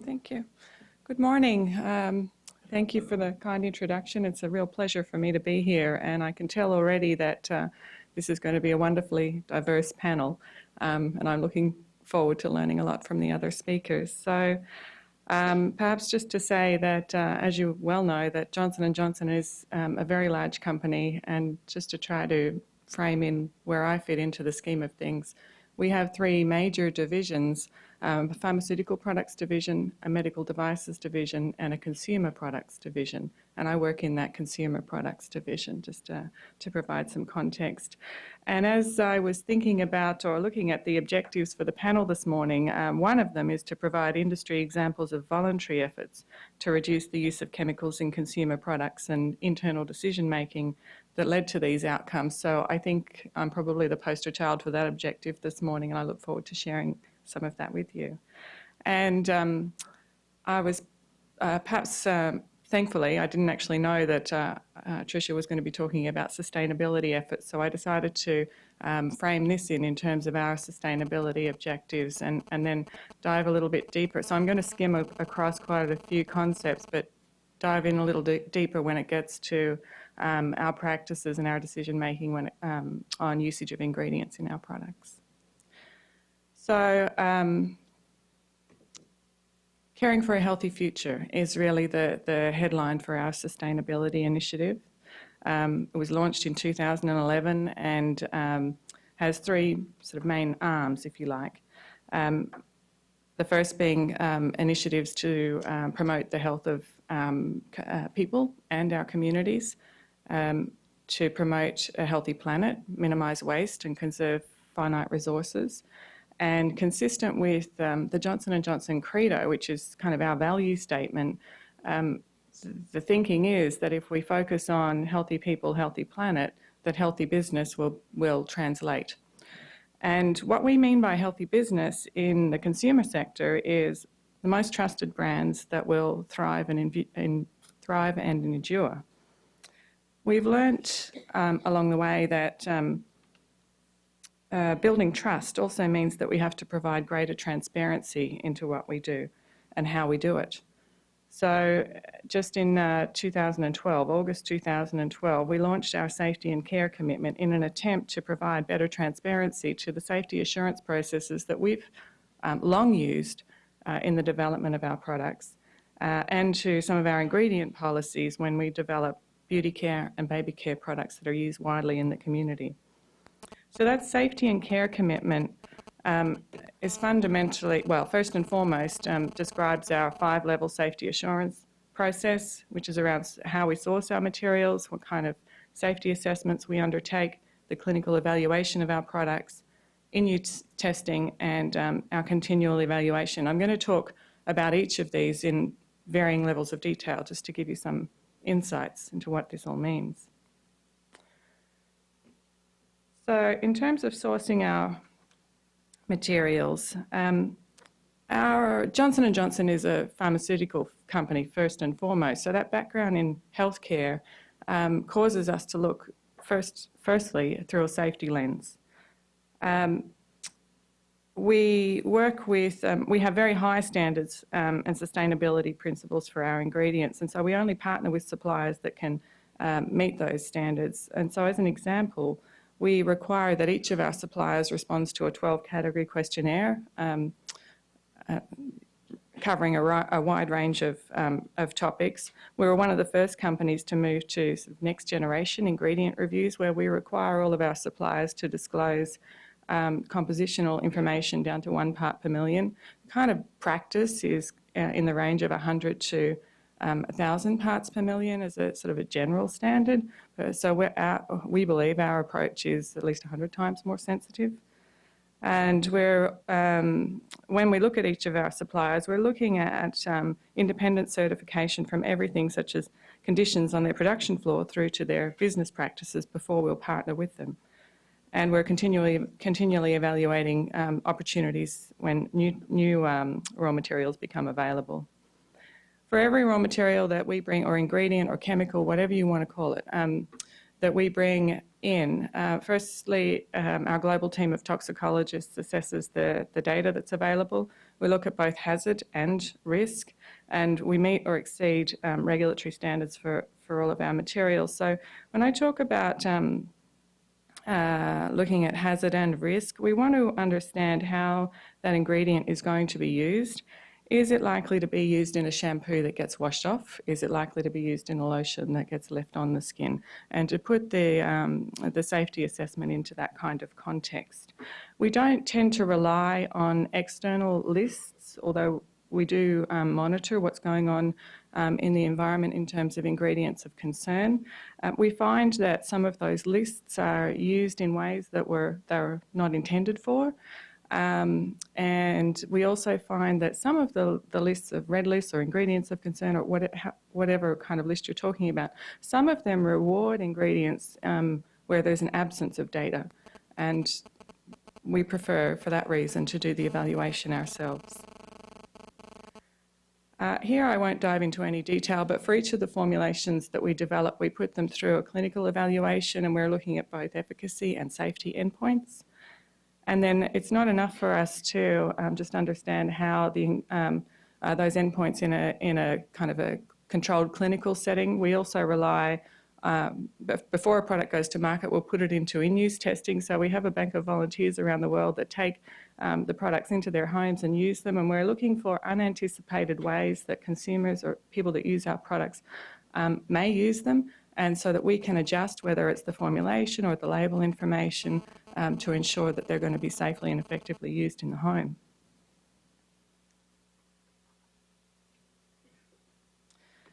Thank you. Good morning. Thank you for the kind introduction. It's a real pleasure for me to be here, and I can tell already that this is going to be a wonderfully diverse panel, and I'm looking forward to learning a lot from the other speakers. So perhaps just to say that, as you well know, that Johnson & Johnson is a very large company, and just to try to frame in where I fit into the scheme of things, we have three major divisions: a pharmaceutical products division, a medical devices division, and a consumer products division. And I work in that consumer products division, just to provide some context. And as I was thinking about or looking at the objectives for the panel this morning, one of them is to provide industry examples of voluntary efforts to reduce the use of chemicals in consumer products and internal decision making that led to these outcomes. So I think I'm probably the poster child for that objective this morning, and I look forward to sharing some of that with you. And I was perhaps, thankfully, I didn't actually know that Tricia was going to be talking about sustainability efforts, so I decided to frame this in terms of our sustainability objectives and then dive a little bit deeper. So I'm going to skim across quite a few concepts, but dive in a little deeper when it gets to our practices and our decision making when on usage of ingredients in our products. So caring for a healthy future is really the headline for our sustainability initiative. It was launched in 2011 and has three sort of main arms, if you like. The first being initiatives to promote the health of people and our communities, to promote a healthy planet, minimise waste and conserve finite resources. And consistent with the Johnson & Johnson Credo, which is kind of our value statement, the thinking is that if we focus on healthy people, healthy planet, that healthy business will translate. And what we mean by healthy business in the consumer sector is the most trusted brands that will thrive and endure. We've learnt along the way that building trust also means that we have to provide greater transparency into what we do and how we do it. So just in 2012, August 2012, we launched our safety and care commitment in an attempt to provide better transparency to the safety assurance processes that we've long used in the development of our products and to some of our ingredient policies when we develop beauty care and baby care products that are used widely in the community. So that safety and care commitment is fundamentally, well, first and foremost, describes our 5-level safety assurance process, which is around how we source our materials, what kind of safety assessments we undertake, the clinical evaluation of our products, in-use testing, and our continual evaluation. I'm going to talk about each of these in varying levels of detail just to give you some insights into what this all means. So in terms of sourcing our materials, our Johnson & Johnson is a pharmaceutical company first and foremost, so that background in healthcare causes us to look firstly through a safety lens. We work with, we have very high standards and sustainability principles for our ingredients, and so we only partner with suppliers that can meet those standards. And so as an example, we require that each of our suppliers responds to a 12-category questionnaire covering a wide range of topics. We were one of the first companies to move to sort of next-generation ingredient reviews, where we require all of our suppliers to disclose compositional information down to 1 part per million. The kind of practice is in the range of 100 to 1,000 parts per million as a sort of a general standard. So we believe our approach is at least 100 times more sensitive. And when we look at each of our suppliers, we're looking at independent certification from everything such as conditions on their production floor through to their business practices before we'll partner with them. And we're continually evaluating opportunities when new raw materials become available. For every raw material that we bring, or ingredient or chemical, whatever you want to call it, that we bring in, firstly, our global team of toxicologists assesses the data that's available. We look at both hazard and risk, and we meet or exceed regulatory standards for all of our materials. So when I talk about looking at hazard and risk, we want to understand how that ingredient is going to be used. Is it likely to be used in a shampoo that gets washed off? Is it likely to be used in a lotion that gets left on the skin? And to put the safety assessment into that kind of context. We don't tend to rely on external lists, although we do monitor what's going on in the environment in terms of ingredients of concern. We find that some of those lists are used in ways that they were not intended for. And we also find that some of the lists of red lists or ingredients of concern or whatever kind of list you're talking about, some of them reward ingredients where there's an absence of data. And we prefer, for that reason, to do the evaluation ourselves. Here I won't dive into any detail, but for each of the formulations that we develop, we put them through a clinical evaluation, and we're looking at both efficacy and safety endpoints. And then it's not enough for us to just understand how those endpoints in a kind of a controlled clinical setting. We also rely, before a product goes to market, we'll put it into in-use testing. So we have a bank of volunteers around the world that take the products into their homes and use them. And we're looking for unanticipated ways that consumers or people that use our products may use them, and so that we can adjust whether it's the formulation or the label information to ensure that they're going to be safely and effectively used in the home.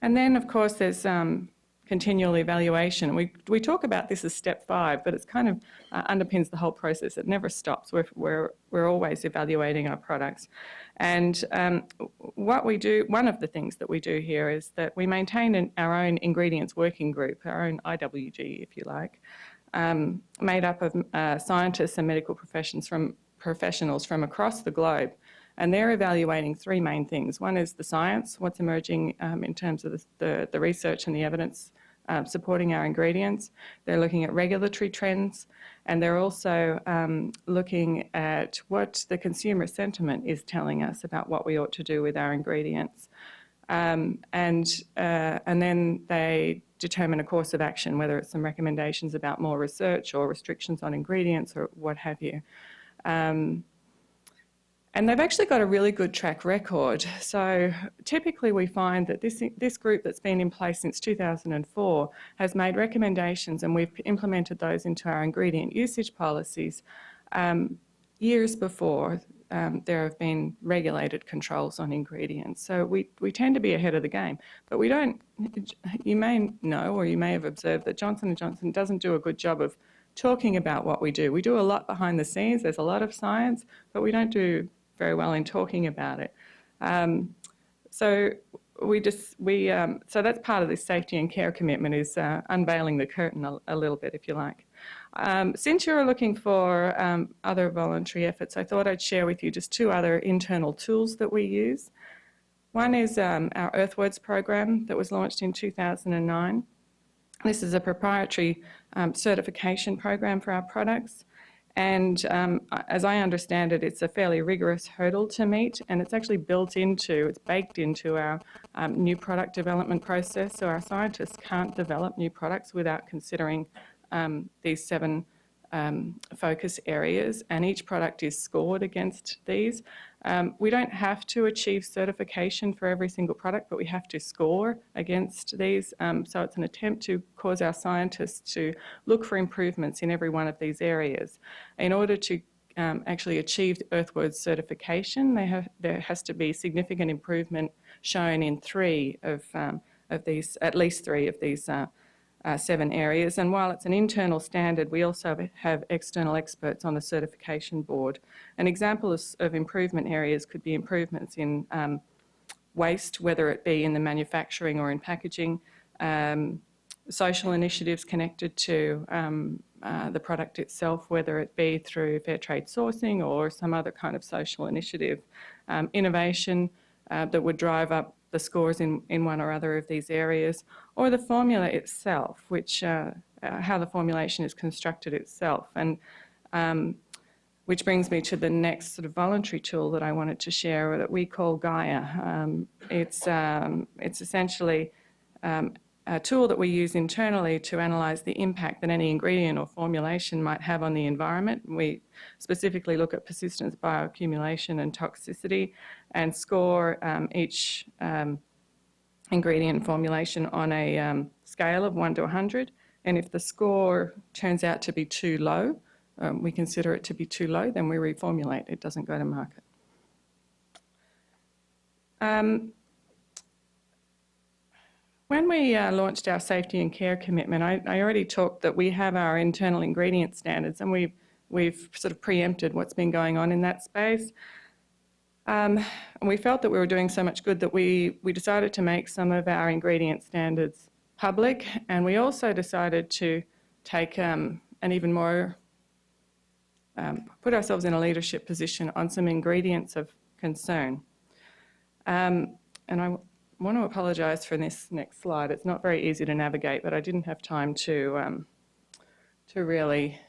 And then, of course, there's continual evaluation. We talk about this as step 5, but it's kind of underpins the whole process. It never stops. We're always evaluating our products. And what we do, one of the things that we do here is that we maintain our own ingredients working group, our own IWG, if you like, made up of scientists and medical professionals from across the globe. And they're evaluating 3 main things. One is the science, what's emerging in terms of the research and the evidence supporting our ingredients. They're looking at regulatory trends, and they're also looking at what the consumer sentiment is telling us about what we ought to do with our ingredients. And then they determine a course of action, whether it's some recommendations about more research or restrictions on ingredients or what have you. And they've actually got a really good track record. So typically we find that this group that's been in place since 2004 has made recommendations, and we've implemented those into our ingredient usage policies years before there have been regulated controls on ingredients. So we tend to be ahead of the game. But we don't, you may know or you may have observed that Johnson & Johnson doesn't do a good job of talking about what we do. We do a lot behind the scenes. There's a lot of science, but we don't do very well in talking about it. So that's part of this safety and care commitment, is unveiling the curtain a little bit, if you like. Since you're looking for other voluntary efforts, I thought I'd share with you just 2 other internal tools that we use. One is our EARTHWARDS program that was launched in 2009. This is a proprietary certification program for our products. And as I understand it, it's a fairly rigorous hurdle to meet, and it's actually it's baked into our new product development process. So our scientists can't develop new products without considering these 7 focus areas, and each product is scored against these. We don't have to achieve certification for every single product, but we have to score against these. So it's an attempt to cause our scientists to look for improvements in every one of these areas. In order to actually achieve EARTHWARDS certification, there has to be significant improvement shown in 3 of these, at least 3 of these 7 areas. And while it's an internal standard, we also have external experts on the certification board. An example of improvement areas could be improvements in waste, whether it be in the manufacturing or in packaging, social initiatives connected to the product itself, whether it be through fair trade sourcing or some other kind of social initiative, innovation that would drive up the scores in one or other of these areas, or the formula itself, which how the formulation is constructed itself. And which brings me to the next sort of voluntary tool that I wanted to share that we call Gaia. It's essentially a tool that we use internally to analyse the impact that any ingredient or formulation might have on the environment. We specifically look at persistence, bioaccumulation and toxicity and score each ingredient and formulation on a scale of 1 to 100. And if the score turns out to be too low, we consider it to be too low, then we reformulate. It doesn't go to market. When we launched our safety and care commitment, I already talked that we have our internal ingredient standards, and we've sort of preempted what's been going on in that space. And we felt that we were doing so much good that we decided to make some of our ingredient standards public, and we also decided to take an even more, put ourselves in a leadership position on some ingredients of concern. And I want to apologise for this next slide. It's not very easy to navigate, but I didn't have time to really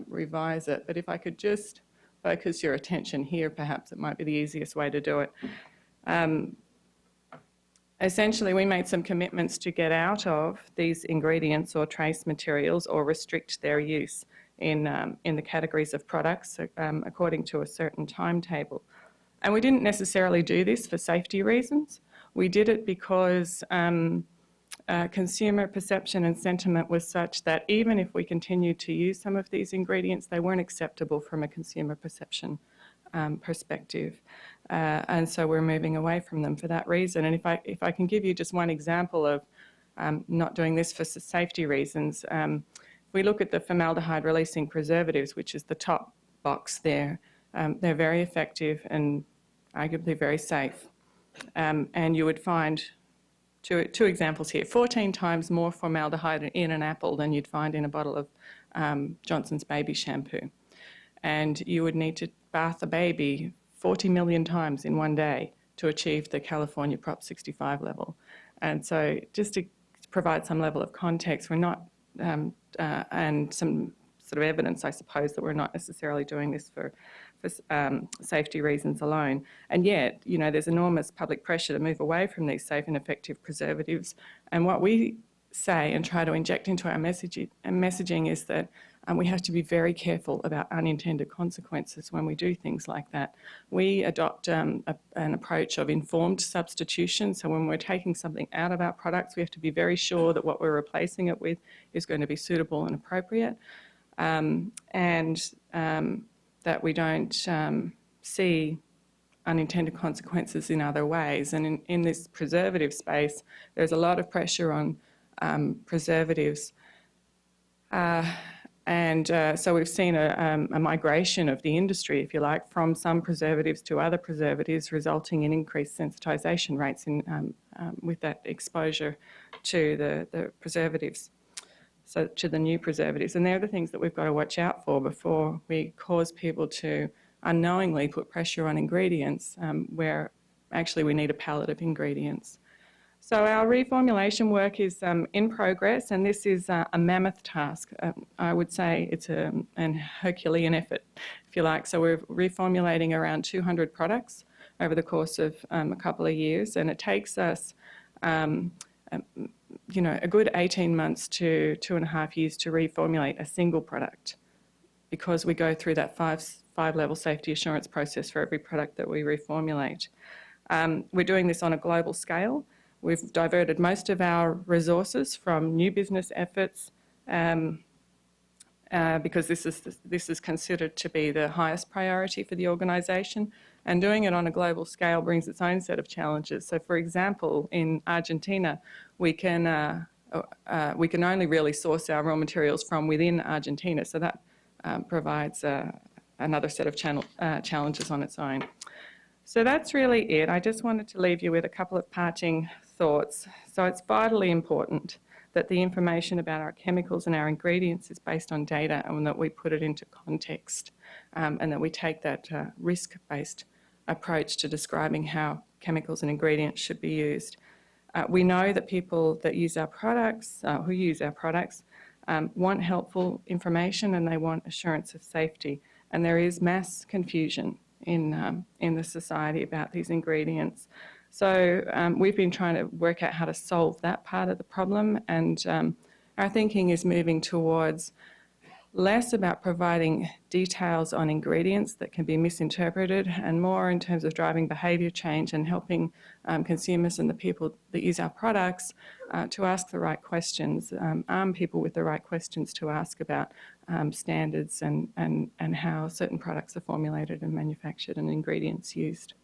revise it. But if I could just focus your attention here, perhaps it might be the easiest way to do it. Essentially, we made some commitments to get out of these ingredients or trace materials or restrict their use in the categories of products according to a certain timetable. And we didn't necessarily do this for safety reasons. We did it because consumer perception and sentiment was such that even if we continued to use some of these ingredients, they weren't acceptable from a consumer perception perspective. And so we're moving away from them for that reason. And if I can give you just one example of not doing this for safety reasons, if we look at the formaldehyde-releasing preservatives, which is the top box there, they're very effective and arguably very safe. And you would find two examples here, 14 times more formaldehyde in an apple than you'd find in a bottle of Johnson's baby shampoo. And you would need to bath a baby 40 million times in one day to achieve the California Prop 65 level. And so just to provide some level of context, we're not, and some sort of evidence, I suppose, that we're not necessarily doing this for safety reasons alone. And yet, you know, there's enormous public pressure to move away from these safe and effective preservatives. And what we say and try to inject into our messaging is that we have to be very careful about unintended consequences when we do things like that. We adopt an approach of informed substitution. So when we're taking something out of our products, we have to be very sure that what we're replacing it with is going to be suitable and appropriate. That we don't see unintended consequences in other ways. And in this preservative space, there's a lot of pressure on preservatives. So we've seen a migration of the industry, if you like, from some preservatives to other preservatives, resulting in increased sensitization rates with that exposure to the preservatives. So to the new preservatives. And they're the things that we've got to watch out for before we cause people to unknowingly put pressure on ingredients where actually we need a palette of ingredients. So our reformulation work is in progress, and this is a mammoth task. I would say it's an Herculean effort, if you like. So we're reformulating around 200 products over the course of a couple of years, and it takes us you know, a good 18 months to 2.5 years to reformulate a single product, because we go through that five-level safety assurance process for every product that we reformulate. We're doing this on a global scale. We've diverted most of our resources from new business efforts because this is considered to be the highest priority for the organisation. And doing it on a global scale brings its own set of challenges. So, for example, in Argentina, we can only really source our raw materials from within Argentina. So that provides another set of challenges on its own. So that's really it. I just wanted to leave you with a couple of parting thoughts. So it's vitally important that the information about our chemicals and our ingredients is based on data, and that we put it into context, and that we take that risk-based approach to describing how chemicals and ingredients should be used. We know that people that use our products, who use our products, want helpful information, and they want assurance of safety. and there is mass confusion in the society about these ingredients. So we've been trying to work out how to solve that part of the problem, and our thinking is moving towards less about providing details on ingredients that can be misinterpreted and more in terms of driving behaviour change and helping consumers and the people that use our products to ask the right questions, arm people with the right questions to ask about standards and how certain products are formulated and manufactured and ingredients used.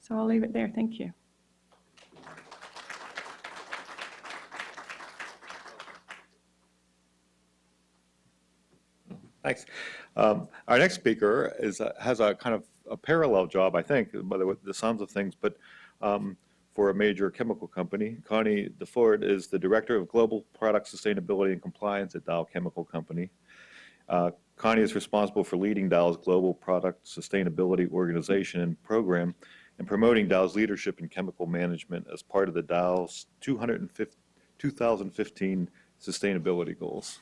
So I'll leave it there. Thank you. Thanks. Our next speaker has a kind of a parallel job, I think, by the sounds of things, but for a major chemical company. Connie DeFord is the Director of Global Product Sustainability and Compliance at Dow Chemical Company. Connie is responsible for leading Dow's Global Product Sustainability Organization and Program and promoting Dow's leadership in chemical management as part of the Dow's 2015 sustainability goals.